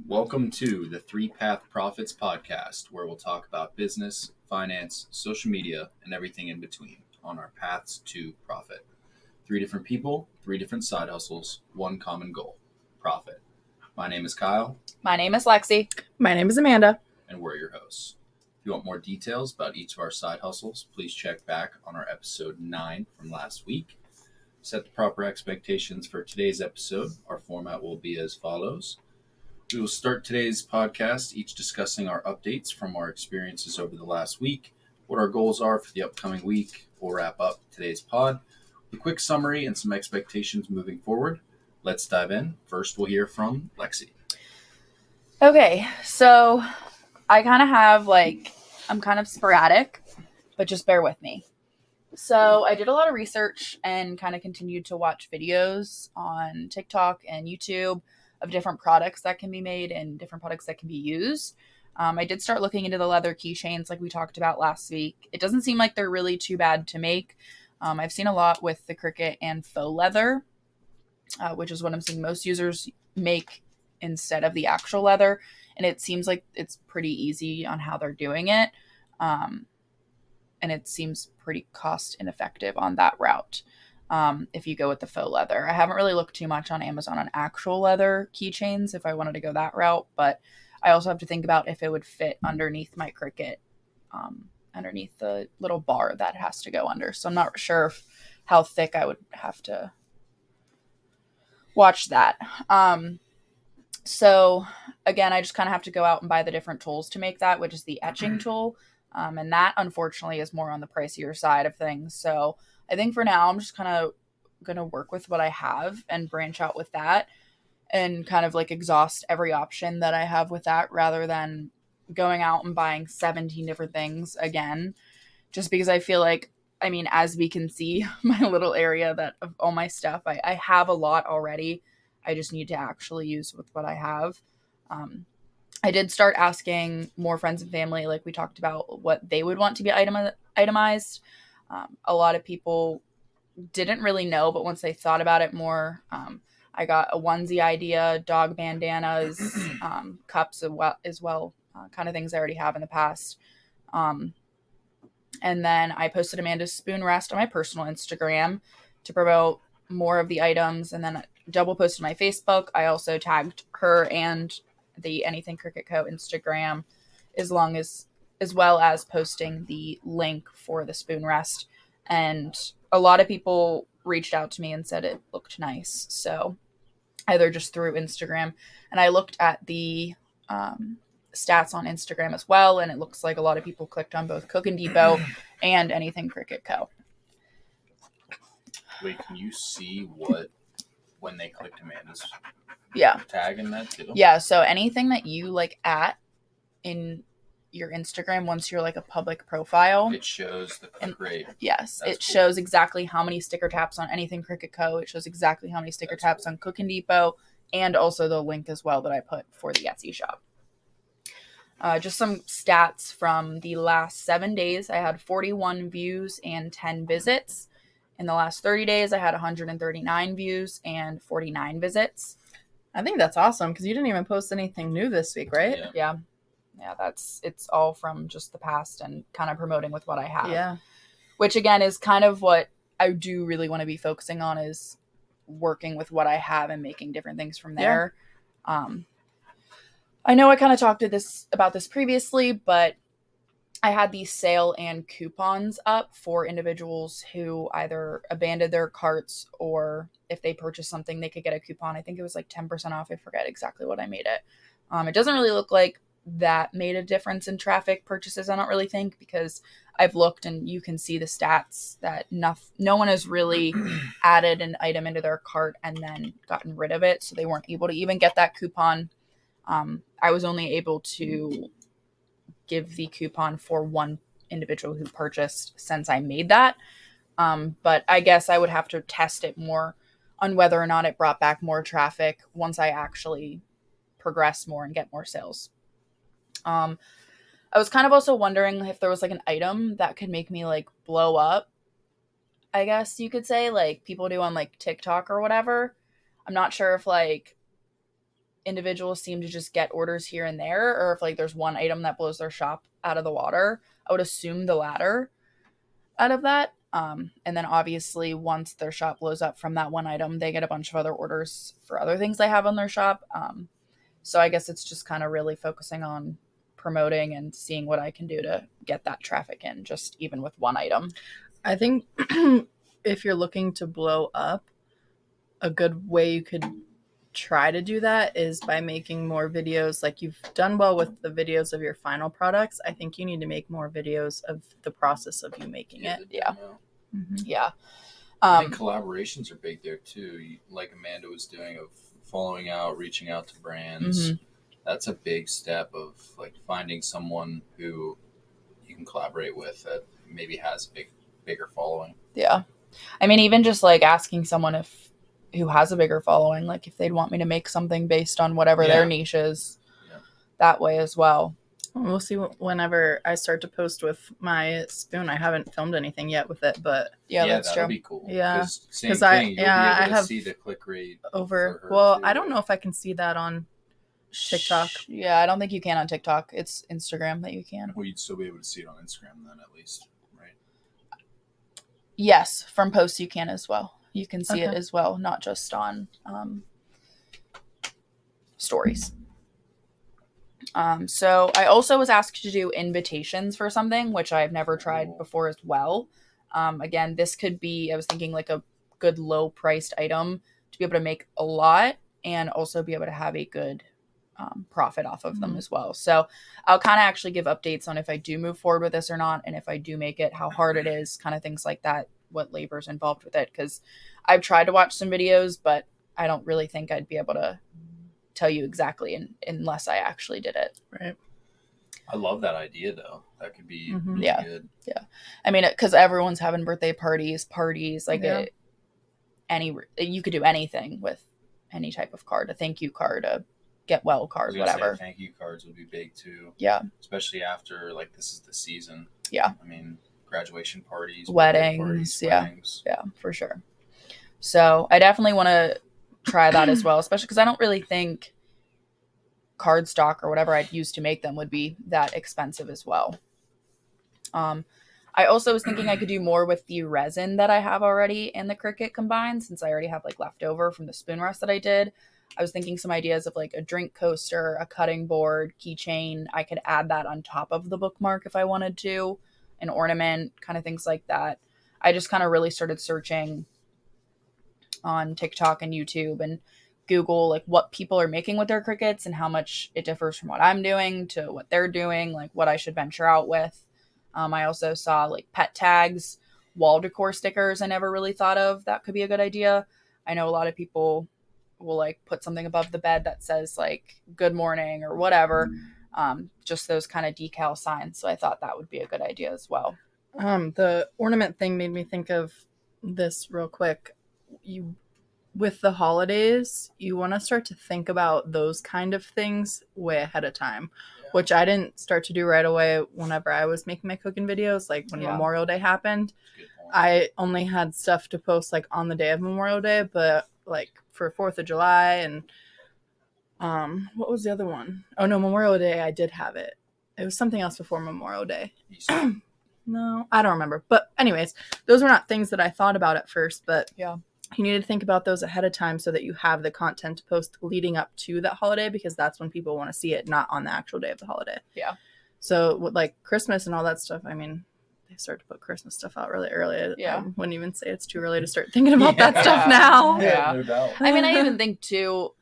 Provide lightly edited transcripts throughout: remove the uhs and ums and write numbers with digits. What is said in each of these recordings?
Welcome to the Three Path Profits podcast, where we'll talk about business, finance, social media, and everything in between on our paths to profit. 3 different people, 3 different side hustles, 1 common goal: profit. My name is Kyle. My name is Lexi. My name is Amanda. And we're your hosts. If you want more details about each of our side hustles, please check back on our episode 9 from last week. Set the proper expectations for today's episode. Our format will be as follows. We will start today's podcast each discussing our updates from our experiences over the last week, what our goals are for the upcoming week. We'll wrap up today's pod with a quick summary and some expectations moving forward. Let's dive in. First, we'll hear from Lexi. Okay, so I kind of have I'm kind of sporadic, but just bear with me. So I did a lot of research and kind of continued to watch videos on TikTok and YouTube of different products that can be made and different products that can be used. I did start looking into the leather keychains like we talked about last week. It doesn't seem like they're really too bad to make. I've seen a lot with the Cricut and faux leather, which is what I'm seeing most users make instead of the actual leather. And it seems like it's pretty easy on how they're doing it. And it seems pretty cost ineffective on that route. If you go with the faux leather. I haven't really looked too much on Amazon on actual leather keychains if I wanted to go that route, but I also have to think about if it would fit underneath my Cricut, underneath the little bar that it has to go under. So I'm not sure how thick I would have to watch that. So again, I just kind of have to go out and buy the different tools to make that, which is the etching tool. And that unfortunately is more on the pricier side of things. So I think for now, I'm just kind of going to work with what I have and branch out with that and kind of exhaust every option that I have with that rather than going out and buying 17 different things again, just because I feel like, as we can see, my little area of all my stuff, I have a lot already. I just need to actually use with what I have. I did start asking more friends and family, like we talked about, what they would want to be itemized. A lot of people didn't really know, but once they thought about it more, I got a onesie idea, dog bandanas, cups as well, kind of things I already have in the past. And then I posted Amanda's spoon rest on my personal Instagram to promote more of the items, and then double posted my Facebook. I also tagged her and the Anything Cricut Co. Instagram, as well as posting the link for the spoon rest. And a lot of people reached out to me and said it looked nice. So either just through Instagram, and I looked at the stats on Instagram as well, and it looks like a lot of people clicked on both Cooking Depot and Anything Cricut Co. Wait, can you see when they clicked Amanda's tag in that too? Yeah, so anything that you at in your Instagram, once you're a public profile, it shows the click rate. Yes, it shows exactly how many sticker taps on Anything Cricut Co. It shows exactly how many sticker taps on Cooking Depot, and also the link as well that I put for the Etsy shop. Just some stats from the last 7 days. I had 41 views and 10 visits. In the last 30 days, I had 139 views and 49 visits. I think that's awesome because you didn't even post anything new this week, right? Yeah, it's all from just the past and kind of promoting with what I have. Yeah. Which again is kind of what I do really want to be focusing on, is working with what I have and making different things from there. Yeah. I know I kind of talked about this previously, but I had these sale and coupons up for individuals who either abandoned their carts, or if they purchased something, they could get a coupon. I think it was 10% off. I forget exactly what I made it. It doesn't really look like that made a difference in traffic purchases, I don't really think, because I've looked and you can see the stats that no one has really added an item into their cart and then gotten rid of it, so they weren't able to even get that coupon. I was only able to give the coupon for one individual who purchased since I made that. But I guess I would have to test it more on whether or not it brought back more traffic once I actually progress more and get more sales. I was kind of also wondering if there was an item that could make me blow up, I guess you could say, like people do on TikTok or whatever. I'm not sure if individuals seem to just get orders here and there, or if like there's one item that blows their shop out of the water. I would assume the latter out of that. And then obviously once their shop blows up from that one item, they get a bunch of other orders for other things they have on their shop. So I guess it's just kind of really focusing on promoting and seeing what I can do to get that traffic in, just even with one item. I think if you're looking to blow up, a good way you could try to do that is by making more videos. Like you've done well with the videos of your final products. I think you need to make more videos of the process of you making it. the Yeah. demo. Yeah. I think collaborations are big there too. Like Amanda was doing, of following out, reaching out to brands. That's a big step of like finding someone who you can collaborate with that maybe has a bigger following. Yeah. I mean, even just like asking someone who has a bigger following, like if they'd want me to make something based on whatever their niche is, that way as well. We'll see whenever I start to post with my spoon. I haven't filmed anything yet with it, but that's that'll true. be cool. Yeah. Same thing. You'll be able I to have see the click rate over. for her Well, too. I don't know if I can see that on TikTok. Yeah, I don't think you can on TikTok. It's Instagram that you can. Well, you'd still be able to see it on Instagram then, at least, right? Yes, from posts you can as well. You can see it Okay. as well, not just on stories. So I also was asked to do invitations for something, which I've never tried before as well. Again, this could be, I was thinking like a good low priced item to be able to make a lot and also be able to have a good profit off of them as well. So I'll kind of actually give updates on if I do move forward with this or not, and if I do make it, how hard it is, kind of things like that, what labor's involved with it. Because I've tried to watch some videos, but I don't really think I'd be able to tell you exactly unless I actually did it. Right. I love that idea, though. That could be really Yeah. good. I mean, because everyone's having birthday parties, like Yeah. you could do anything with any type of card, a thank you card, a get well I was card, gonna say whatever. thank you cards would be big too. Yeah. Especially after like this is the season. Yeah. I mean, graduation parties, Weddings, birthday parties, yeah. weddings. Yeah, for sure. So I definitely want to try that as well, especially because I don't really think card stock or whatever I'd use to make them would be that expensive as well. I also was thinking I could do more with the resin that I have already in the Cricut combined, since I already have like leftover from the spoon rest that I did. I was thinking some ideas of like a drink coaster, a cutting board, keychain. I could add that on top of the bookmark if I wanted to, an ornament, kind of things like that. I just kind of really started searching on TikTok and YouTube and Google like what people are making with their Cricuts and how much it differs from what I'm doing to what they're doing, like what I should venture out with. I also saw like pet tags, wall decor stickers I never really thought of. That could be a good idea. I know a lot of people will like put something above the bed that says like good morning or whatever. Just those kind of decal signs. So I thought that would be a good idea as well. The ornament thing made me think of this real quick. With the holidays, you want to start to think about those kind of things way ahead of time, which I didn't start to do right away whenever I was making my cooking videos. Like when Memorial Day happened, Good point. I only had stuff to post like on the day of Memorial Day, but like for 4th of July and what was the other one? Oh no, Memorial Day I did have it. It was something else before Memorial Day. Easter. No, I don't remember. But anyways, those were not things that I thought about at first, but Yeah. you need to think about those ahead of time so that you have the content to post leading up to that holiday, because that's when people want to see it, not on the actual day of the holiday. Yeah. So with like Christmas and all that stuff, I mean, they start to put Christmas stuff out really early. Yeah. I wouldn't even say it's too early to start thinking about that Yeah. stuff now. Yeah. No doubt. I mean, I even think too,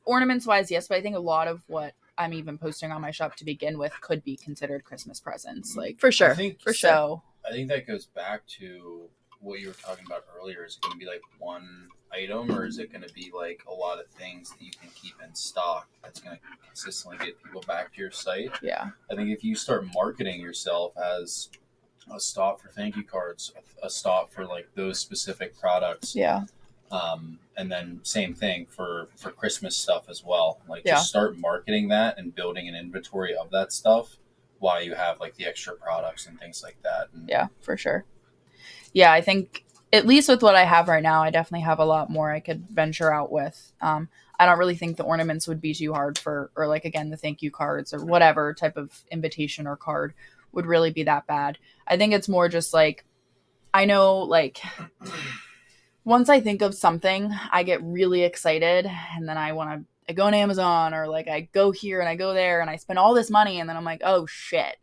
ornaments wise, yes, but I think a lot of what I'm even posting on my shop to begin with could be considered Christmas presents. Like, For sure. I think For sure. so, I think that goes back to what you were talking about earlier. Is it going to be like one item, or is it going to be like a lot of things that you can keep in stock that's going to consistently get people back to your site? yeah. I think if you start marketing yourself as a stop for thank you cards, a stop for like those specific products, Yeah. and then same thing for Christmas stuff as well. Like Yeah. just start marketing that and building an inventory of that stuff while you have like the extra products and things like that. And Yeah, for sure. Yeah, I think at least with what I have right now, I definitely have a lot more I could venture out with. I don't really think the ornaments would be too hard for, or like, again, the thank you cards or whatever type of invitation or card would really be that bad. I think it's more just like, I know, like, once I think of something, I get really excited, and then I go on Amazon, or like I go here and I go there and I spend all this money, and then I'm like, oh shit.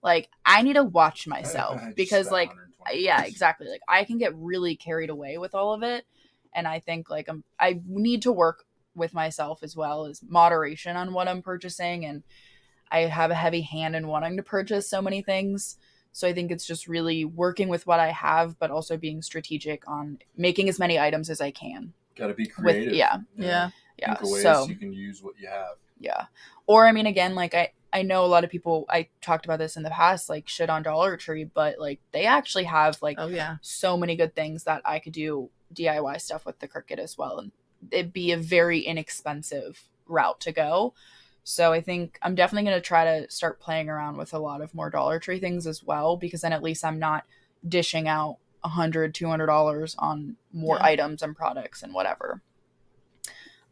Like, I need to watch myself I just because, spent like, 120 yeah, bucks. exactly. Like, I can get really carried away with all of it. And I think, like, I need to work with myself as well as moderation on what I'm purchasing. And I have a heavy hand in wanting to purchase so many things. So I think it's just really working with what I have, but also being strategic on making as many items as I can. Got to be With creative. yeah, Yeah. yeah. Think of ways So you can use what you have. yeah. Or I mean, again, like I know a lot of people, I talked about this in the past, like shit on Dollar Tree, but like they actually have like Oh yeah. so many good things that I could do DIY stuff with the Cricut as well. And it'd be a very inexpensive route to go. So I think I'm definitely going to try to start playing around with a lot of more Dollar Tree things as well, because then at least I'm not dishing out $100, $200 on more Yeah. items and products and whatever.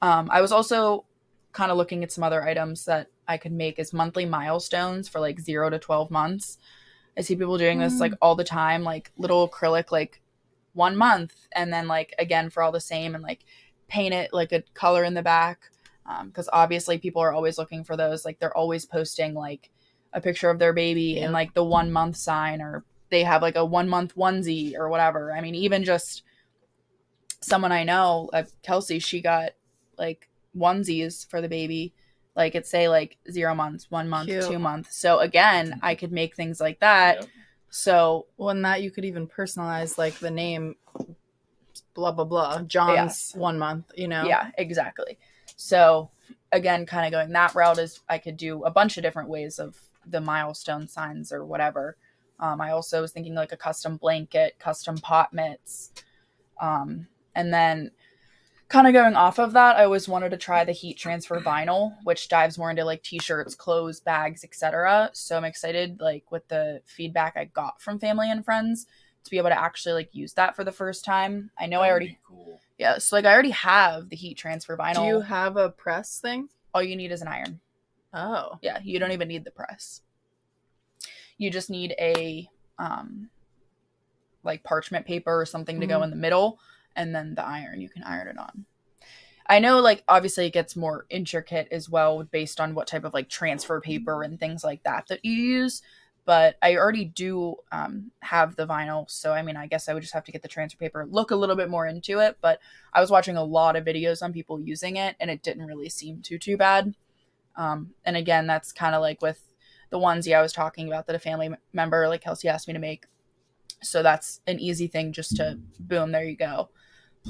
I was also kind of looking at some other items that I could make as monthly milestones for like 0 to 12 months. I see people doing this like all the time, like little acrylic, like 1 month, and then like again for all the same, and like paint it like a color in the back. Because obviously people are always looking for those. Like they're always posting like a picture of their baby and Yep. like the 1 month sign, or they have like a 1 month onesie or whatever. I mean, even just someone I know, Kelsey, she got like onesies for the baby. Like it say like 0 months, 1 month, Cute. 2 months. So again, I could make things like that. Yep. So Well, and that you could even personalize like the name, blah blah blah, John's 1 month. You know. yeah, exactly. So again, kind of going that route is I could do a bunch of different ways of the milestone signs or whatever. I also was thinking like a custom blanket, custom pot mitts. And then kind of going off of that, I always wanted to try the heat transfer vinyl, which dives more into like t-shirts, clothes, bags, etc. So I'm excited, like with the feedback I got from family and friends, to be able to actually like use that for the first time. I know That I would already be cool. yeah, so like I already have the heat transfer vinyl. Do you have a press thing? All you need is an iron. Oh. Yeah, you don't even need the press. You just need a like parchment paper or something to go in the middle, and then the iron, you can iron it on. I know like obviously it gets more intricate as well based on what type of like transfer paper and things like that you use, but I already do have the vinyl. So I mean, I guess I would just have to get the transfer paper, look a little bit more into it, but I was watching a lot of videos on people using it and it didn't really seem too bad. And again, that's kind of like with the onesie I was talking about that a family member like Kelsey asked me to make. So that's an easy thing, just to boom, there you go.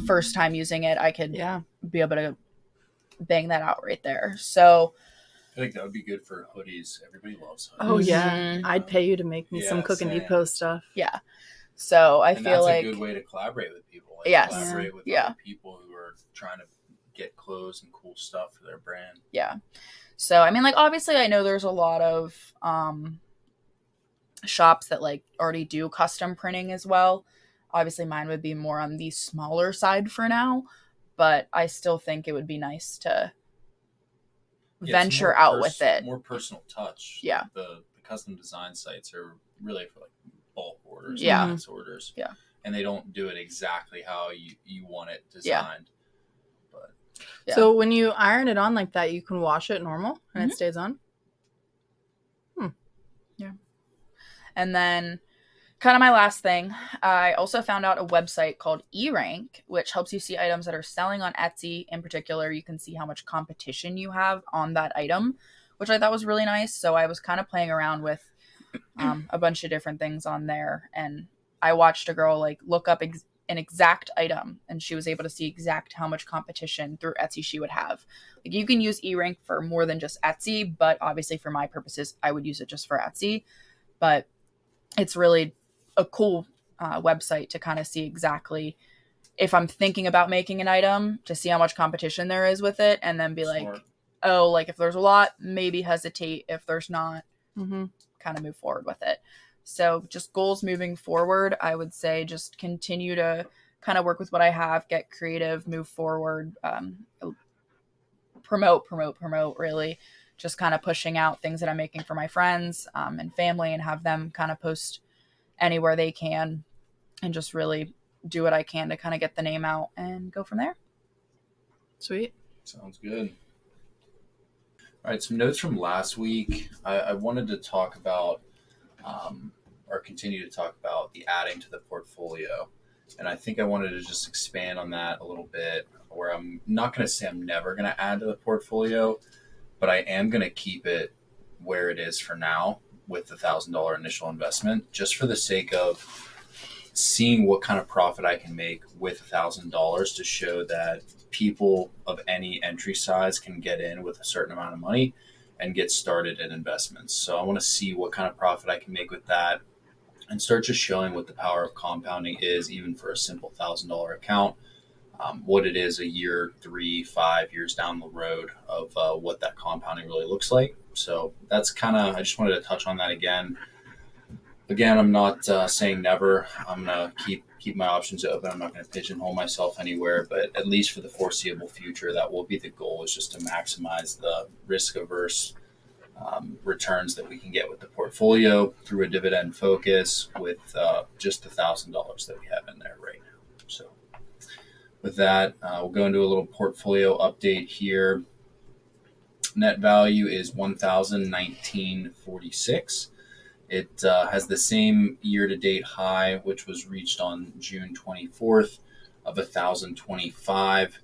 First time using it, I could Yeah. be able to bang that out right there. So I think that would be good for hoodies. Everybody loves hoodies. Oh yeah. Mhm. I'd pay you to make me some Yeah, Cook and same. Depot stuff. yeah. So I And feel that's like a good way to collaborate with people. Like Yes. collaborate with Yeah. other people who are trying to get clothes and cool stuff for their brand. yeah. So I mean, like obviously I know there's a lot of shops that like already do custom printing as well. Obviously mine would be more on the smaller side for now, but I still think it would be nice to Yeah, some venture more out with it. More personal touch. Yeah. Like the custom design sites are really for like bulk orders, Yeah. mass orders. Yeah. And they don't do it exactly how you want it Yeah. designed. But Yeah. So when you iron it on like that, you can wash it normal and Mhm. it stays on. And then kind of my last thing, I also found out a website called eRank, which helps you see items that are selling on Etsy. In particular, you can see how much competition you have on that item, which I thought was really nice. So I was kind of playing around with a bunch of different things on there. And I watched a girl like look up an exact item, and she was able to see exact how much competition through Etsy she would have. Like you can use eRank for more than just Etsy, but obviously for my purposes, I would use it just for Etsy. But it's really a cool website to kind of see exactly if I'm thinking about making an item, to see how much competition there is with it, and then be Smart. like, oh, like if there's a lot, maybe hesitate. If there's not, Mm-hmm. kind of move forward with it. So just goals moving forward, I would say just continue to kind of work with what I have, get creative, move forward. promote, really. Just kind of pushing out things that I'm making for my friends and family, and have them kind of post anywhere they can, and just really do what I can to kind of get the name out and go from there. Sweet. Sounds good. All right, some notes from last week. I wanted to talk about, or continue to talk about, the adding to the portfolio. And I think I wanted to just expand on that a little bit, where I'm not going to say I'm never going to add to the portfolio, but I am going to keep it where it is for now with the $1,000 initial investment, just for the sake of seeing what kind of profit I can make with $1,000 to show that people of any entry size can get in with a certain amount of money and get started in investments. So I want to see what kind of profit I can make with that and start just showing what the power of compounding is, even for a simple $1,000 account, what it is a year, 3-5 years down the road of what that compounding really looks like. So that's kind of, I just wanted to touch on that again. Again, I'm not saying never. I'm going to keep my options open. I'm not going to pigeonhole myself anywhere, but at least for the foreseeable future, that will be the goal, is just to maximize the risk-averse returns that we can get with the portfolio through a dividend focus with just the $1,000 that we have in there right now. So with that, we'll go into a little portfolio update here. Net value is $1,019.46. It has the same year-to-date high, which was reached on June 24th, of $1,025.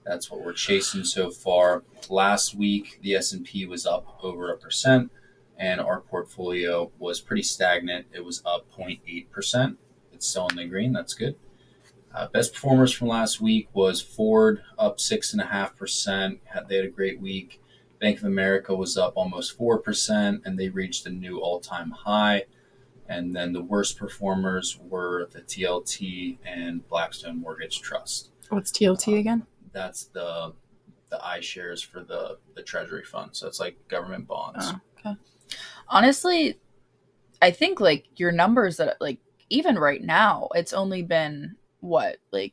That's what we're chasing so far. Last week, the S&P was up over 1%, and our portfolio was pretty stagnant. It was up 0.8%. It's still in the green. That's good. Best performers from last week was Ford, up 6.5%. They had a great week. Bank of America was up almost 4%, and they reached a new all-time high. And then the worst performers were the TLT and Blackstone Mortgage Trust. What's TLT again? That's the iShares for the Treasury fund. So it's like government bonds. Oh, okay. Honestly, I think like your numbers that like even right now, it's only been what, like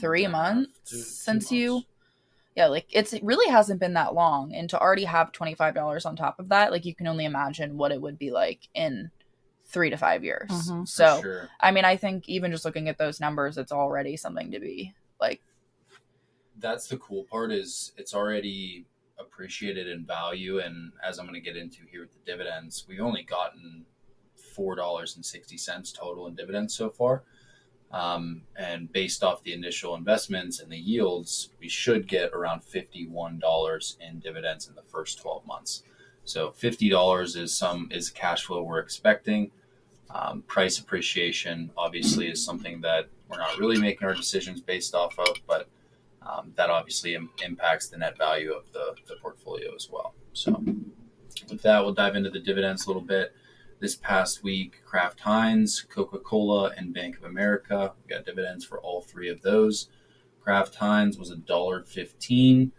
3 months since you. Yeah, like it really hasn't been that long, and to already have $25 on top of that, like you can only imagine what it would be like in 3 to 5 years. Mhm. So, Sure. I mean, I think even just looking at those numbers, it's already something to be like. That's the cool part, is it's already appreciated in value. And as I'm going to get into here with the dividends, we've only gotten $4.60 total in dividends so far. And based off the initial investments and the yields, we should get around $51 in dividends in the first 12 months. So $50 is cash flow we're expecting. Price appreciation obviously is something that we're not really making our decisions based off of, but that obviously impacts the net value of the portfolio as well. So with that, we'll dive into the dividends a little bit. This past week, Kraft Heinz, Coca-Cola, and Bank of America. We got dividends for all three of those. Kraft Heinz was $1.15.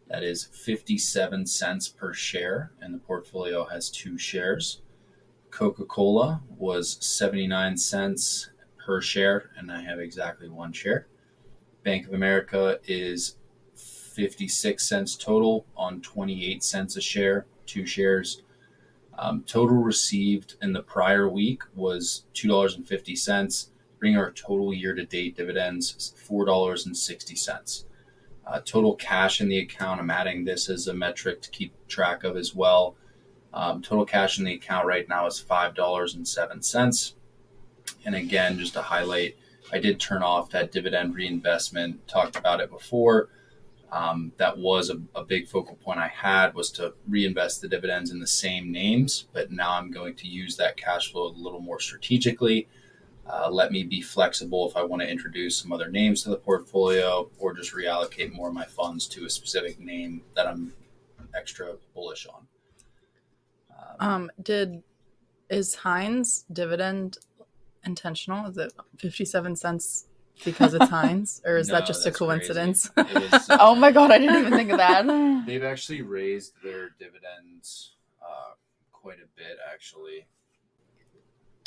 That is 57 cents per share, and the portfolio has 2 shares. Coca-Cola was 79 cents per share, and I have exactly 1 share. Bank of America is 56 cents total on 28 cents a share, 2 shares. Total received in the prior week was $2.50, bringing our total year-to-date dividends $4.60. Total cash in the account, I'm adding this as a metric to keep track of as well. Total cash in the account right now is $5.07. And again, just to highlight, I did turn off that dividend reinvestment, talked about it before. That was a big focal point I had, was to reinvest the dividends in the same names, but now I'm going to use that cash flow a little more strategically. Let me be flexible if I want to introduce some other names to the portfolio, or just reallocate more of my funds to a specific name that I'm extra bullish on. Is Heinz dividend intentional? Is it 57 cents because it's Heinz, or is No, that just a that's coincidence? crazy. It is, Oh my god, I didn't even think of that. They've actually raised their dividends quite a bit, actually.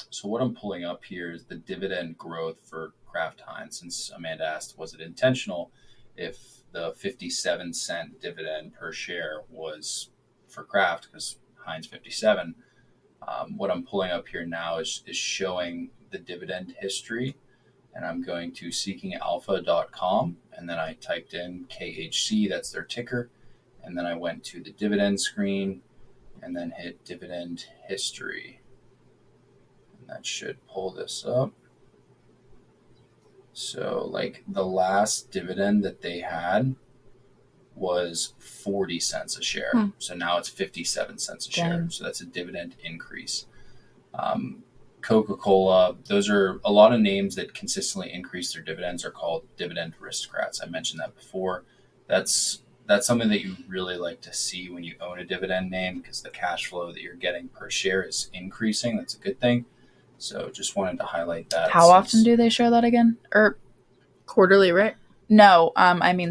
So what I'm pulling up here is the dividend growth for Kraft Heinz. Since Amanda asked, was it intentional? if the 57-cent dividend per share was for Kraft, because Heinz 57. What I'm pulling up here now is showing the dividend history, and I'm going to seekingalpha.com, and then I typed in KHC, that's their ticker, and then I went to the dividend screen and then hit dividend history. And that should pull this up. So like the last dividend that they had was 40 cents a share. So now it's 57 cents a share. So that's a dividend increase. Coca-Cola, those are a lot of names that consistently increase their dividends are called dividend aristocrats. I mentioned that before. That's something that you really like to see when you own a dividend name, because the cash flow that you're getting per share is increasing. That's a good thing. So just wanted to highlight that. How often do they show that again? Or quarterly, right? No,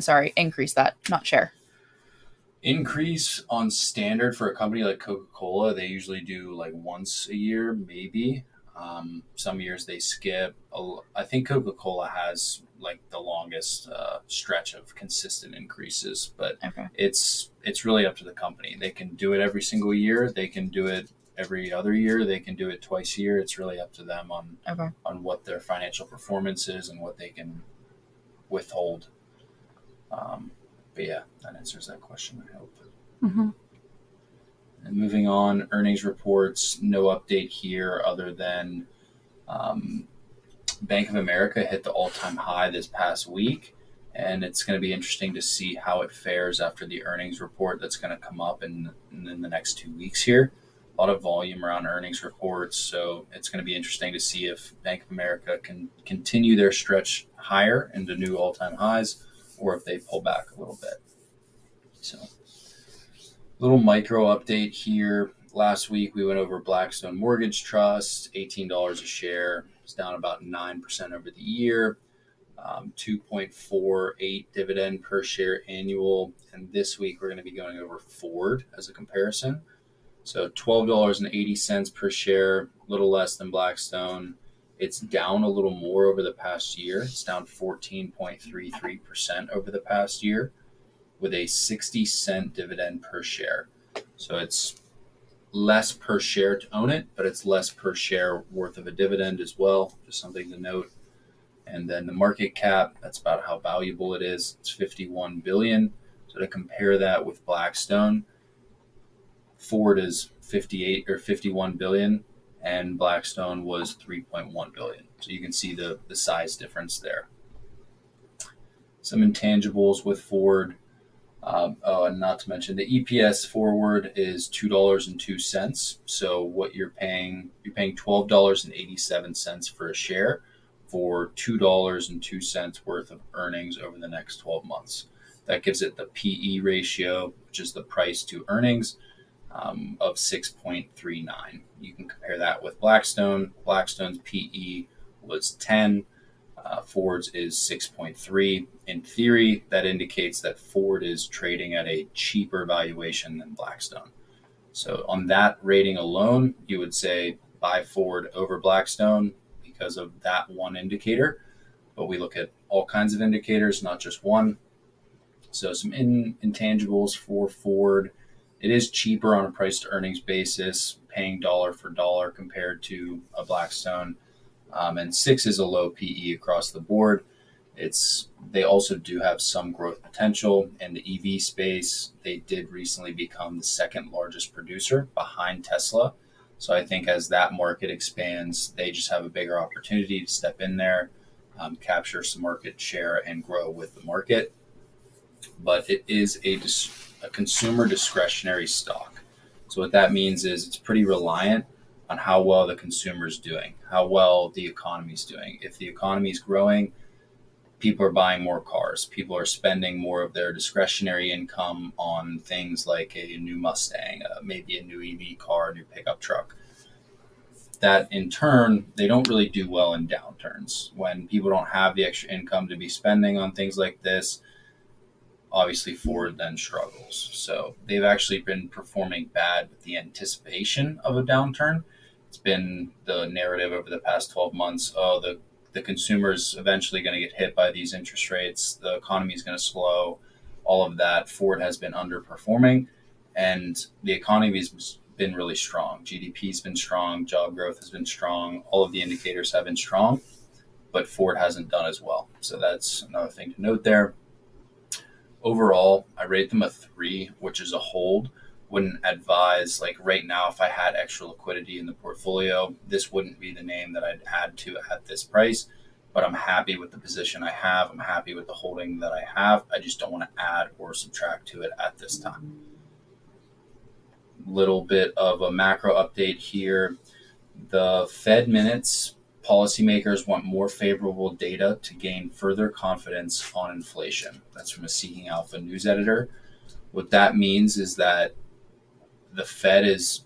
sorry, increase that, not share. Increase on standard for a company like Coca-Cola, they usually do like once a year, maybe. Some years they skip. I think Coca-Cola has like the longest stretch of consistent increases, but it's really up to the company. They can do it every single year. They can do it every other year. They can do it twice a year. It's really up to them on what their financial performance is and what they can withhold. But yeah, that answers that question, I hope. And moving on, earnings reports, no update here other than Bank of America hit the all-time high this past week, and it's going to be interesting to see how it fares after the earnings report that's going to come up in the next 2 weeks here. A lot of volume around earnings reports, so it's going to be interesting to see if Bank of America can continue their stretch higher into new all-time highs, or if they pull back a little bit. So, little micro update here. Last week we went over Blackstone Mortgage Trust, $18 a share. It's down about 9% over the year. 2.48 dividend per share annual. And this week we're going to be going over Ford as a comparison. So $12.80 per share, a little less than Blackstone. It's down a little more over the past year. It's down 14.33% over the past year, with a 60-cent dividend per share. So it's less per share to own it, but it's less per share worth of a dividend as well. Just something to note. And then the market cap, that's about how valuable it is. It's $51 billion. So to compare that with Blackstone, Ford is 58 or 51 billion, and Blackstone was 3.1 billion. So you can see the size difference there. Some intangibles with Ford. And not to mention the EPS forward is $2.02. So what you're paying $12.87 for a share for $2.02 worth of earnings over the next 12 months. That gives it the PE ratio, which is the price to earnings, of 6.39. You can compare that with Blackstone. Blackstone's PE was 10. Ford's is 6.3. In theory, that indicates that Ford is trading at a cheaper valuation than Blackstone. So on that rating alone, you would say buy Ford over Blackstone because of that one indicator. But we look at all kinds of indicators, not just one. So some intangibles for Ford. It is cheaper on a price to earnings basis, paying dollar for dollar compared to a Blackstone. And 6 is a low PE across the board. They also do have some growth potential in the EV space. They did recently become the second largest producer behind Tesla. So I think as that market expands, they just have a bigger opportunity to step in there, capture some market share, and grow with the market. But it is a consumer discretionary stock. So what that means is it's pretty reliant on how well the consumer is doing, how well the economy is doing. If the economy is growing, people are buying more cars. People are spending more of their discretionary income on things like a new Mustang, maybe a new EV car, a new pickup truck. That in turn, they don't really do well in downturns. When people don't have the extra income to be spending on things like this, obviously Ford then struggles. So they've actually been performing bad with the anticipation of a downturn. It's been the narrative over the past 12 months. Oh, the the consumer's eventually going to get hit by these interest rates. The economy is going to slow, all of that. Ford has been underperforming, and the economy has been really strong. GDP's been strong, job growth has been strong, all of the indicators have been strong, but Ford hasn't done as well. So that's another thing to note there. Overall, I rate them a 3, which is a hold. Wouldn't advise, like right now, if I had extra liquidity in the portfolio, this wouldn't be the name that I'd add to at this price. But I'm happy with the position I have. I'm happy with the holding that I have. I just don't want to add or subtract to it at this time. Little bit of a macro update here. The Fed minutes, policymakers want more favorable data to gain further confidence on inflation. That's from a Seeking Alpha news editor. What that means is that the Fed is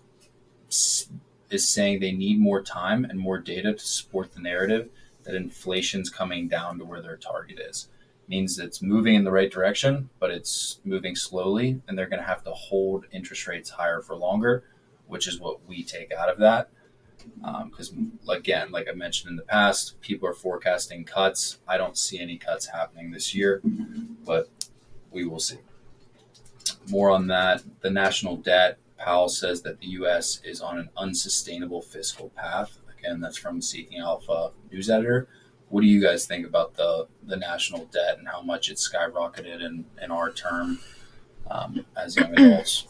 saying they need more time and more data to support the narrative that inflation's coming down to where their target is. It means it's moving in the right direction, but it's moving slowly, and they're going to have to hold interest rates higher for longer, which is what we take out of that. Because again, like I mentioned in the past, people are forecasting cuts. I don't see any cuts happening this year, but we will see. More on that. The national debt, Powell says that the U.S. is on an unsustainable fiscal path. Again, that's from Seeking Alpha news editor. What do you guys think about the national debt and how much it skyrocketed in our term as young adults?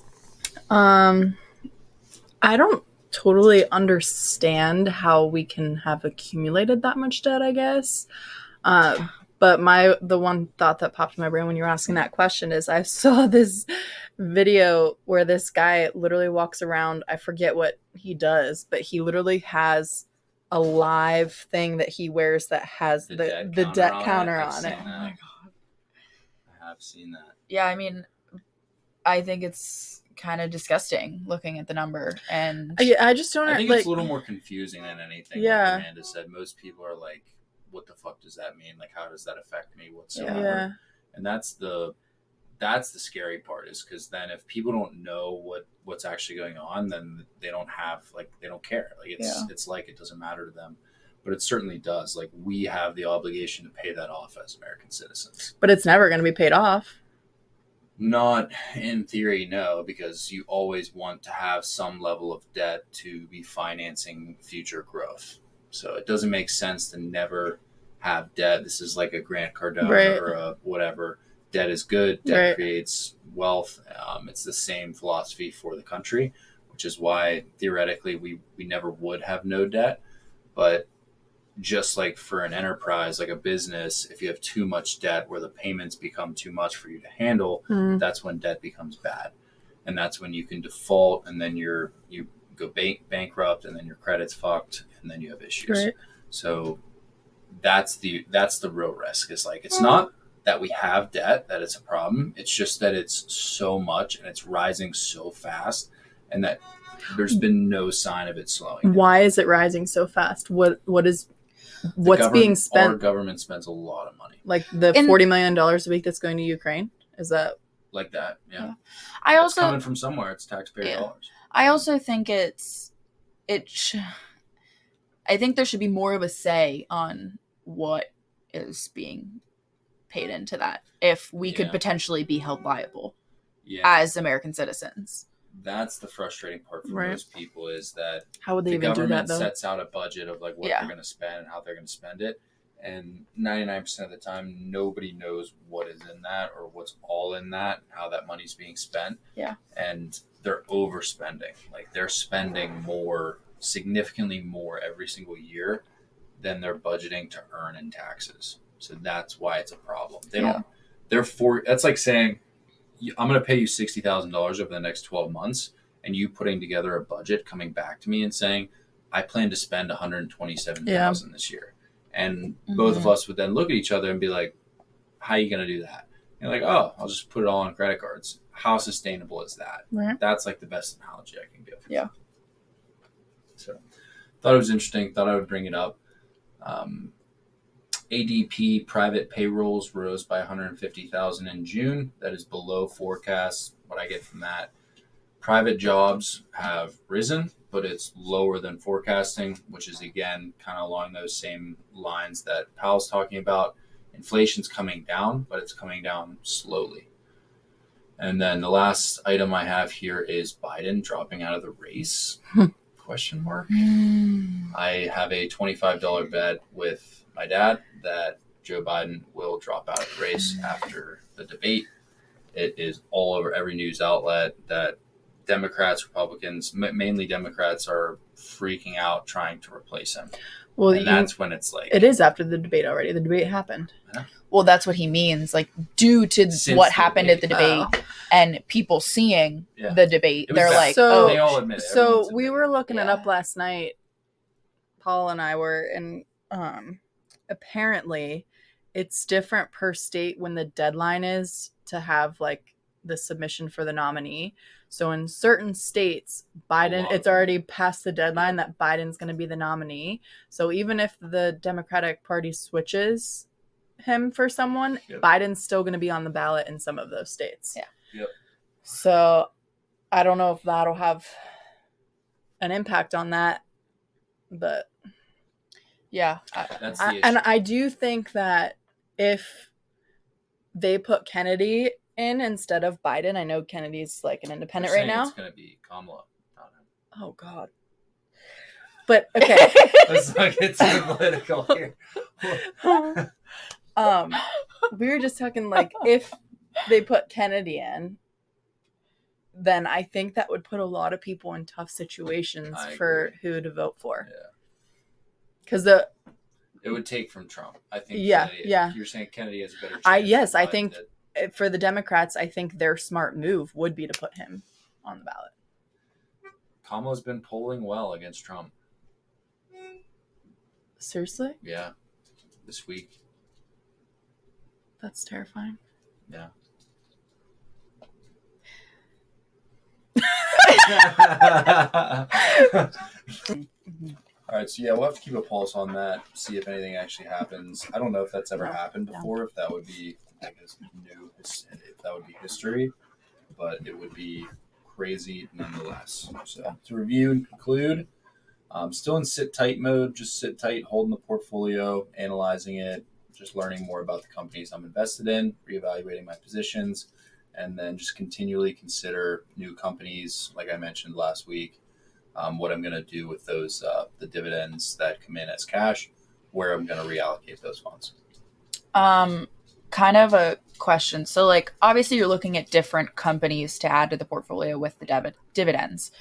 I don't totally understand how we can have accumulated that much debt, I guess. But the one thought that popped in my brain when you were asking that question is I saw this video where this guy literally walks around. I forget what he does, but he literally has a live thing that he wears that has the debt counter on it. Oh my God. I have seen that. Yeah, I mean, I think it's kind of disgusting looking at the number, and I just don't. I think it's a little more confusing than anything. Yeah. Like Amanda said, most people are like, "What the fuck does that mean? Like, how does that affect me whatsoever?" Yeah. And that's the scary part, is because then if people don't know what's actually going on, then they don't care. Like it's like it doesn't matter to them, but it certainly does. Like, we have the obligation to pay that off as American citizens. But it's never going to be paid off. Not in theory, no, because you always want to have some level of debt to be financing future growth. So it doesn't make sense to never have debt. This is like a Grant Cardone or a whatever. Debt is good. Debt creates wealth. It's the same philosophy for the country, which is why theoretically we never would have no debt. But just like for an enterprise, like a business, if you have too much debt where the payments become too much for you to handle, that's when debt becomes bad. And that's when you can default, and then you go bankrupt, and then your credit's fucked, and then you have issues. Right. So that's the real risk. Is like, it's not that we have debt that it's a problem. It's just that it's so much and it's rising so fast, and that there's been no sign of it slowing down. Why is it rising so fast? What's being spent? Our government spends a lot of money. Like the $40 million a week that's going to Ukraine? Is that like that? Yeah. It's coming from somewhere. It's taxpayer dollars. I also think I think there should be more of a say on what is being paid into that, if we could potentially be held liable as American citizens. That's the frustrating part for most people, is that how would they even do that, though? The government sets out a budget of like what they're going to spend and how they're going to spend it, and 99% of the time nobody knows what is in that or what's all in that, how that money's being spent. And they're overspending. Like, they're spending significantly more every single year than they're budgeting to earn in taxes. So that's why it's a problem. That's like saying, I'm going to pay you $60,000 over the next 12 months, and you putting together a budget coming back to me and saying, I plan to spend $127,000 this year. And both of us would then look at each other and be like, how are you going to do that? And you're like, oh, I'll just put it all on credit cards. How sustainable is that? Right. That's like the best analogy I can give. Yeah. So thought it was interesting. Thought I would bring it up. ADP private payrolls rose by 150,000 in June. That is below forecast. What I get from that, Private jobs have risen, but it's lower than forecasting, which is again kind of along those same lines that Powell's talking about. Inflation's coming down, but it's coming down slowly. And then the last item I have here is Biden dropping out of the race? Question mark. I have a $25 bet with my dad that Joe Biden will drop out of the race after the debate. It is all over every news outlet that Democrats, Republicans, mainly Democrats, are freaking out trying to replace him. Well, and that's when it's like... It is after the debate already. The debate happened. Well, that's what he means. Like, due to what happened at the debate and people seeing the debate, they're like, so, they all admit it. So we were looking it up last night. Paul and I were, and apparently it's different per state when the deadline is to have like the submission for the nominee. So in certain states, Biden, it's already past the deadline that Biden's going to be the nominee. So even if the Democratic Party switches him for someone, Biden's still going to be on the ballot in some of those states. Yeah. Yep. So I don't know if that'll have an impact on that, but yeah. That's the issue. And I do think that if they put Kennedy in instead of Biden, I know Kennedy's like an independent right now. It's going to be Kamala. Oh God. But okay. Let's not get too political here. We were just talking like if they put Kennedy in, then I think that would put a lot of people in tough situations for who to vote for. Yeah. Because it would take from Trump. I think. Yeah. You're saying Kennedy has a better chance. I think for the Democrats, I think their smart move would be to put him on the ballot. Kamala's been polling well against Trump. Seriously? Yeah. This week. That's terrifying. Yeah. All right, so yeah, we'll have to keep a pulse on that, see if anything actually happens. I don't know if that's ever happened before, if that would be like new, if that would be history, but it would be crazy nonetheless. So to review and conclude, still in sit tight mode, just sit tight, holding the portfolio, analyzing it, just learning more about the companies I'm invested in, reevaluating my positions, and then just continually consider new companies, like I mentioned last week. What I'm going to do with those, the dividends that come in as cash, where I'm going to reallocate those funds. Kind of a question. So like, obviously you're looking at different companies to add to the portfolio with the dividends.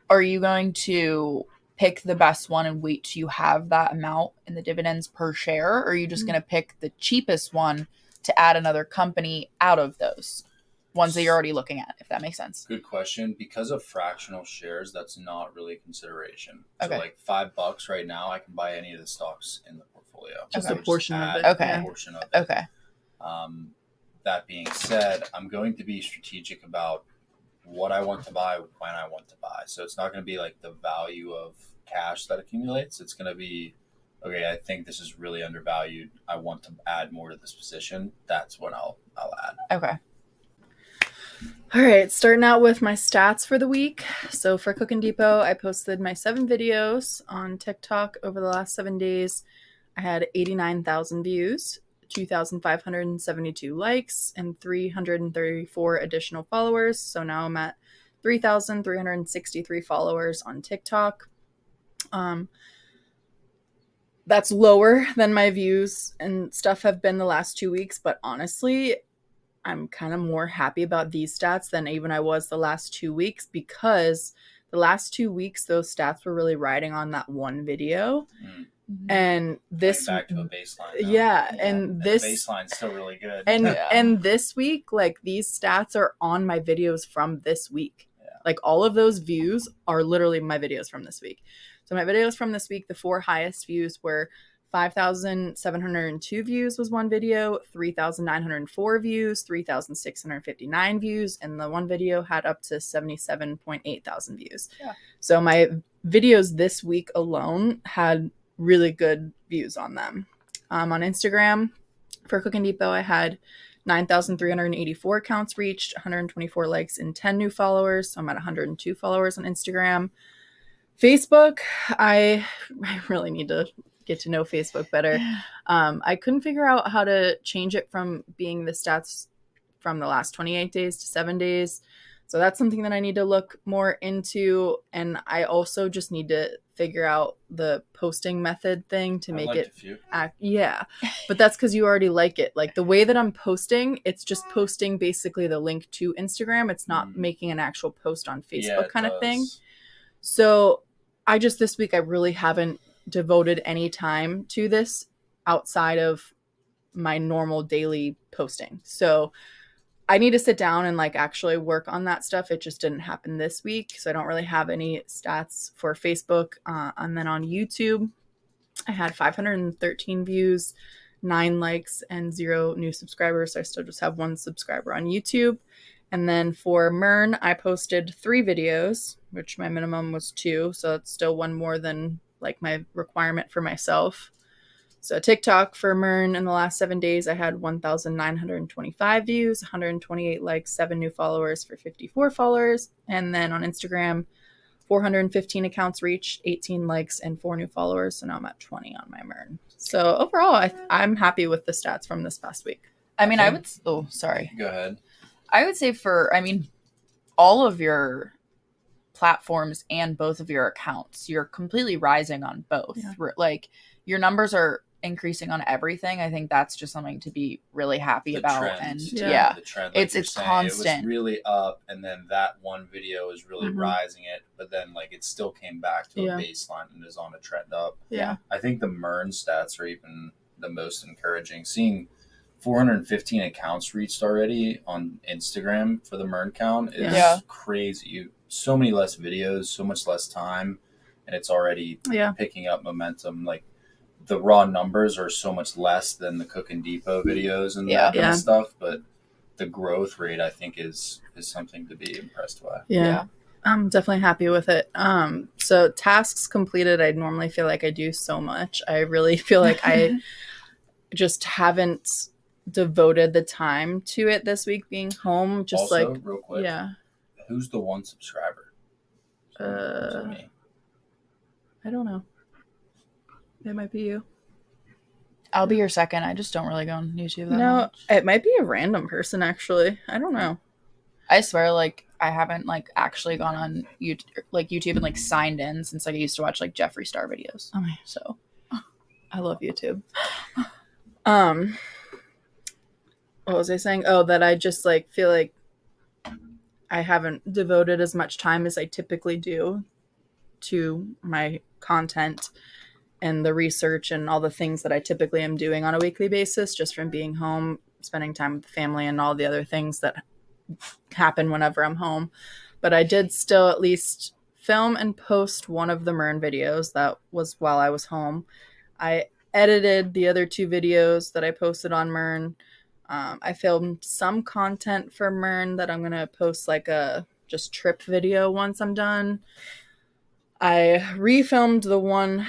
Are you going to pick the best one and wait till you have that amount in the dividends per share? Or are you just going to pick the cheapest one to add another company out of those ones that you're already looking at, if that makes sense? Good question. Because of fractional shares, that's not really a consideration. Okay. So like $5 right now, I can buy any of the stocks in the portfolio. Just Okay. a portion of it. Okay. Yeah. A portion of it. Okay. That being said, I'm going to be strategic about what I want to buy when I want to buy. So it's not going to be like the value of cash that accumulates. It's going to be, okay, I think this is really undervalued. I want to add more to this position. That's what I'll add. Okay. All right, starting out with my stats for the week. So for Cooking Depot, I posted my 7 videos on TikTok over the last 7 days. I had 89,000 views, 2,572 likes, and 334 additional followers. So now I'm at 3,363 followers on TikTok. That's lower than my views and stuff have been the last 2 weeks, but honestly, I'm kind of more happy about these stats than even I was the last 2 weeks, because the last 2 weeks, those stats were really riding on that one video. And this back to a baseline. And this the baseline's still really good. And this week, like, these stats are on my videos from this week. Yeah. Like, all of those views are literally my videos from this week. So my videos from this week, the 4 highest views were 5,702 views was one video, 3,904 views, 3,659 views, and the one video had up to 77.8 thousand views. Yeah. So my videos this week alone had really good views on them. On Instagram, for Cooking Depot, I had 9,384 accounts reached, 124 likes, and 10 new followers. So I'm at 102 followers on Instagram. Facebook, I really need to get to know Facebook better. I couldn't figure out how to change it from being the stats from the last 28 days to 7 days. So that's something that I need to look more into. And I also just need to figure out the posting method thing to make it act. Yeah. But that's because you already like it. Like the way that I'm posting, it's just posting basically the link to Instagram. It's not making an actual post on Facebook kind of thing. So this week, I really haven't devoted any time to this outside of my normal daily posting. So I need to sit down and like actually work on that stuff. It just didn't happen this week. So I don't really have any stats for Facebook. And then on YouTube, I had 513 views, 9 likes, and 0 new subscribers. So I still just have 1 subscriber on YouTube. And then for Mern, I posted 3 videos, which my minimum was 2. So it's still 1 more than like my requirement for myself. So TikTok for Mern in the last 7 days, I had 1,925 views, 128 likes, 7 new followers for 54 followers. And then on Instagram, 415 accounts reached, 18 likes, and 4 new followers. So now I'm at 20 on my Mern. So overall, I'm happy with the stats from this past week. I mean, sorry. Go ahead. I would say all of your platforms and both of your accounts, you're completely rising on both. Yeah. Like your numbers are increasing on everything. I think that's just something to be really happy about. And the trend, like it's constant. It was really up, and then that one video is really rising it, but then like it still came back to a baseline and is on a trend up. Yeah. I think the Mern stats are even the most encouraging. Seeing 415 accounts reached already on Instagram for the Mern count is crazy. So many less videos, so much less time, and it's already picking up momentum. Like the raw numbers are so much less than the Cookin' Depot videos and that kind of stuff, but the growth rate I think is something to be impressed by. Yeah. I'm definitely happy with it. So tasks completed, I normally feel like I do so much. I really feel like I just haven't devoted the time to it this week being home. Just also, like real quick, who's the 1 subscriber? Me. I don't know. It might be you. I'll be your second. I just don't really go on YouTube that much. It might be a random person actually. I don't know. I swear, like I haven't like actually gone on YouTube and like signed in since like I used to watch like Jeffree Star videos. Oh my. So I love YouTube. What was I saying? Oh, that I just like feel like I haven't devoted as much time as I typically do to my content and the research and all the things that I typically am doing on a weekly basis, just from being home, spending time with the family and all the other things that happen whenever I'm home. But I did still at least film and post one of the Mern videos. That was while I was home. I edited the other 2 videos that I posted on Mern. I filmed some content for Mern that I'm going to post like a just trip video once I'm done. I refilmed the one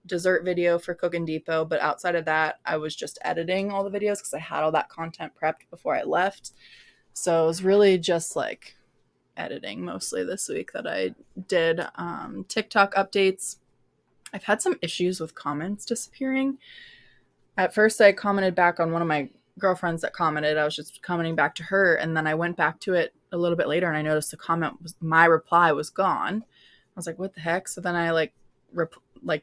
dessert video for Cookin' Depot, but outside of that, I was just editing all the videos because I had all that content prepped before I left. So it was really just like editing mostly this week that I did. TikTok updates. I've had some issues with comments disappearing. At first, I commented back on one of my girlfriends that commented. I was just commenting back to her, and then I went back to it a little bit later and I noticed the comment was, my reply was gone. I was like, what the heck? So then I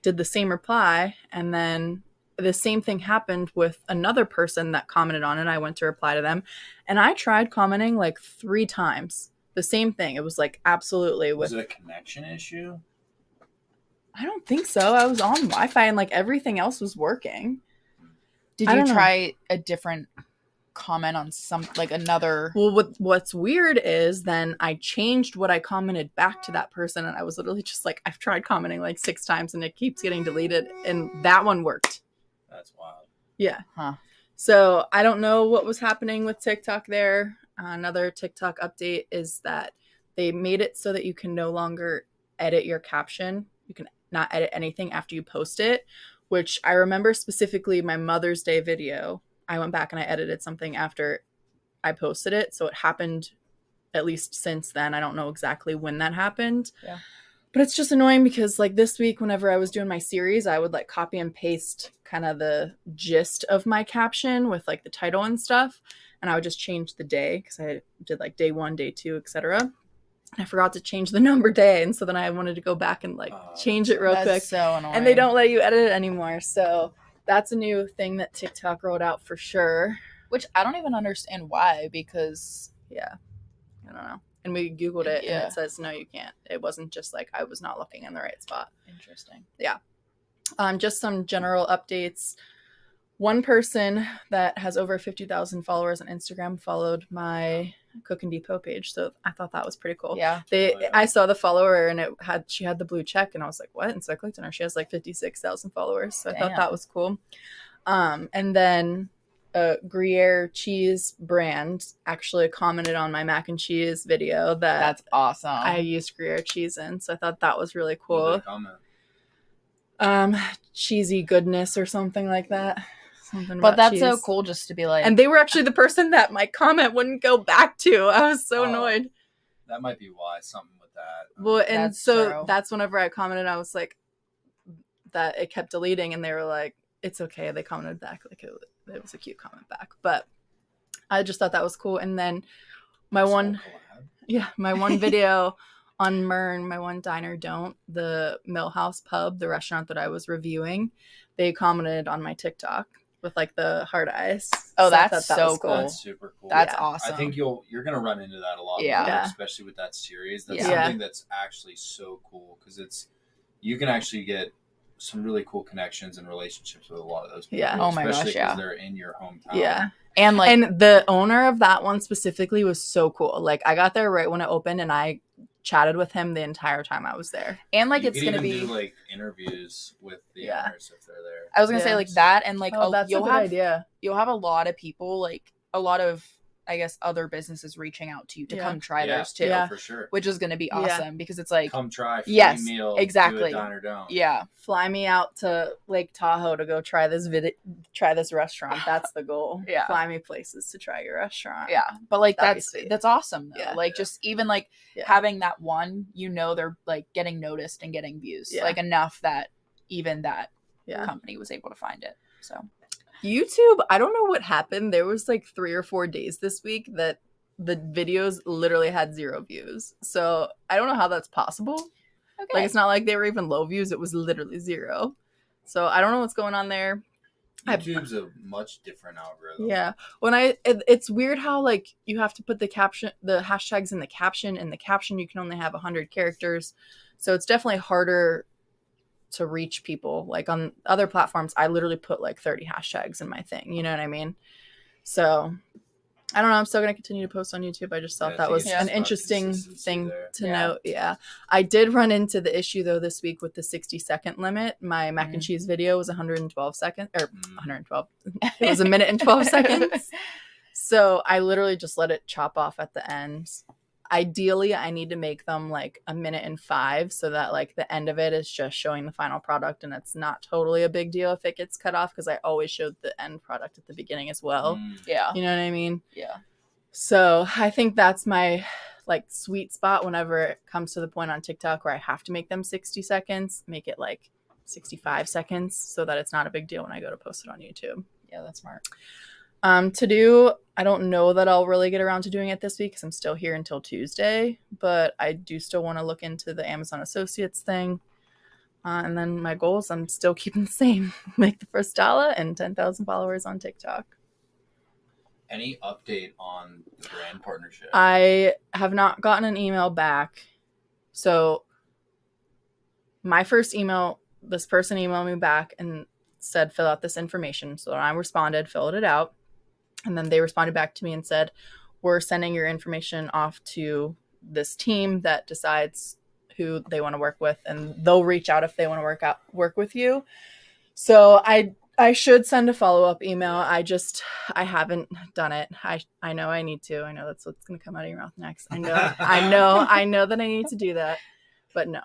did the same reply, and then the same thing happened with another person that commented on it. I went to reply to them, and I tried commenting like 3 times. The same thing. It was like absolutely. Was it a connection issue? I don't think so. I was on Wi-Fi and like everything else was working. Did you try a different comment on another? Well, what's weird is then I changed what I commented back to that person, and I was literally just like, I've tried commenting like 6 times and it keeps getting deleted, and that one worked. That's wild. Yeah. Huh. So I don't know what was happening with TikTok there. Another TikTok update is that they made it so that you can no longer edit your caption. You can not edit anything after you post it, which I remember specifically my Mother's Day video. I went back and I edited something after I posted it. So it happened at least since then. I don't know exactly when that happened. Yeah. But it's just annoying because like this week, whenever I was doing my series, I would like copy and paste kind of the gist of my caption with like the title and stuff. And I would just change the day because I did like day 1, day 2, etc. I forgot to change the number day. And so then I wanted to go back and like change it real That's quick. so annoying. And they don't let you edit it anymore. So that's a new thing that TikTok rolled out for sure. Which I don't even understand why, because Yeah. I don't know. And we Googled it and Yeah. it says, no, you can't. It wasn't just like I was not looking in the right spot. interesting. Just some general updates. One person that has over 50,000 followers on Instagram followed my Cook and Depot page. So I thought that was pretty cool. Yeah. Oh, yeah. I saw the follower and she had the blue check and I was like, what? And so I clicked on her. She has like 56,000 followers. So I thought Damn. that was cool. And then Gruyere cheese brand actually commented on my mac and cheese video that That's awesome. I used Gruyere cheese in. So I thought that was really What did cool. they comment? Cheesy goodness or something like that. Something but about that's cheese. so cool just to be like, And they were actually the person that my comment wouldn't go back to. I was so Oh. annoyed. That might be why, something with that. Well, and That's so true. that's whenever I commented, I was like, that it kept deleting, and they were like, it's okay. They commented back like it was a cute comment back, but I just thought that was cool. And then my Small one collab. video on Mern, my one diner don't, the Millhouse Pub, the restaurant that I was reviewing, they commented on my TikTok with like the heart eyes. Oh, I that's thought that so was cool. That's super cool. that's Yeah. awesome. I think you're gonna run into that a lot Yeah. more, Yeah. especially with that series. That's Yeah. something that's actually so cool because you can actually get some really cool connections and relationships with a lot of those people. Yeah. Oh my gosh, especially yeah. they're in your hometown. Yeah. and like, And the owner of that one specifically was so cool. Like I got there right when it opened and I chatted with him the entire time I was there. and like You it's could gonna even be. do like interviews with the Yeah. owners if they're there. I was gonna say Yeah. like that, and like That's a you'll good have idea. you'll have a lot of people, like a lot of, I guess, other businesses reaching out to you to Yeah. come try Yeah. theirs too, Yeah. For sure. which is gonna be Yeah. awesome because it's like, Come try free Yes, meal. exactly. Do it, dine or don't. yeah, Fly me out to Lake Tahoe to go try this restaurant. That's the goal. Yeah. Fly me places to try your restaurant. yeah. But like That'd be that's sweet. that's awesome though. Yeah. Like just even like Yeah. having that one, they're like getting noticed and getting views, Yeah. like enough that even that Yeah. company was able to find it. So YouTube, I don't know what happened. There was like 3 or 4 days this week that the videos literally had 0 views. So I don't know how that's possible. okay, Like it's not like they were even low views. It was literally 0. So I don't know what's going on there. YouTube's a much different algorithm. Yeah. It's weird how like you have to put the hashtags in the caption. In the caption you can only have 100 characters. So it's definitely harder to reach people. Like on other platforms, I literally put like 30 hashtags in my thing. You know what I mean? So I don't know. I'm still going to continue to post on YouTube. I just thought I that think was it's an just about interesting consistency thing there. to Yeah. note. Yeah. I did run into the issue though this week with the 60-second limit. My mac and cheese video was 112 seconds or 112. It was 1 minute and 12 seconds. So I literally just let it chop off at the end. Ideally, I need to make them like 1 minute and 5 so that like the end of it is just showing the final product and it's not totally a big deal if it gets cut off because I always showed the end product at the beginning as well. yeah, You know what I mean? yeah, So I think that's my like sweet spot whenever it comes to the point on TikTok where I have to make them 60 seconds, make it like 65 seconds so that it's not a big deal when I go to post it on YouTube. yeah. That's smart. To do, I don't know that I'll really get around to doing it this week because I'm still here until Tuesday, but I do still want to look into the Amazon Associates thing. And then my goals, I'm still keeping the same. Make the first dollar and 10,000 followers on TikTok. Any update on the brand partnership? I have not gotten an email back. So my first email, this person emailed me back and said, fill out this information. So I responded, filled it out. And then they responded back to me and said, we're sending your information off to this team that decides who they want to work with. And they'll reach out if they want to work with you. So I should send a follow-up email. I haven't done it. I know I need to. I know that's what's going to come out of your mouth next. I know that I need to do that, but no.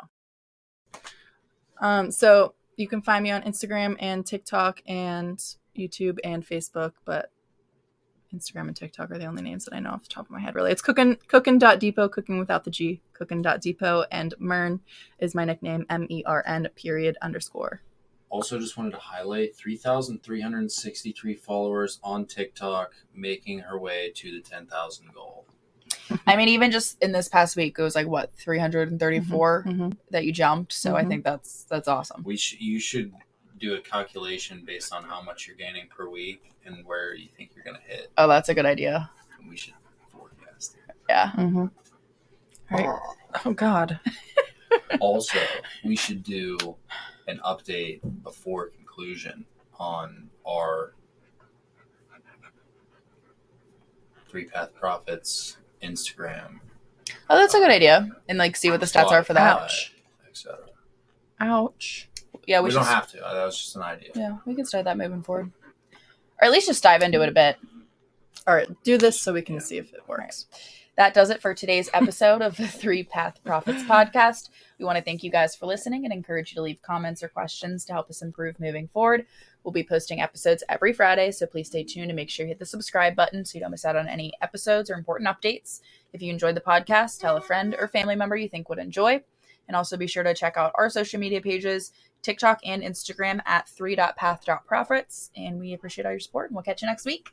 So you can find me on Instagram and TikTok and YouTube and Facebook, but Instagram and TikTok are the only names that I know off the top of my head, really. It's cookin.depot, cooking without the G, cookin.depot, and Mern is my nickname, MERN _. Also, just wanted to highlight 3,363 followers on TikTok, making her way to the 10,000 goal. I mean, even just in this past week, it was like, what, 334 Mm-hmm. that you jumped. So I Mhm. think that's awesome. You should do a calculation based on how much you're gaining per week and where you think you're going to hit. Oh, that's a good idea. And we should forecast it. Yeah. Mm-hmm. All right. Oh, God. Also, we should do an update before conclusion on our Three Path Profits Instagram. Oh, that's a good idea. And like see what the stats are for that. Ouch. Etc. Ouch. Yeah, We we don't should. have to. That was just an idea. Yeah, we can start that moving forward, or at least just dive into it a bit. All right. Do this so we can see if it works. That does it for today's episode of the Three Path Profits podcast. We want to thank you guys for listening and encourage you to leave comments or questions to help us improve moving forward. We'll be posting episodes every Friday, so please stay tuned and make sure you hit the subscribe button so you don't miss out on any episodes or important updates. If you enjoyed the podcast, tell a friend or family member you think would enjoy. And also be sure to check out our social media pages, TikTok and Instagram at 3.path.profits. And we appreciate all your support, and we'll catch you next week.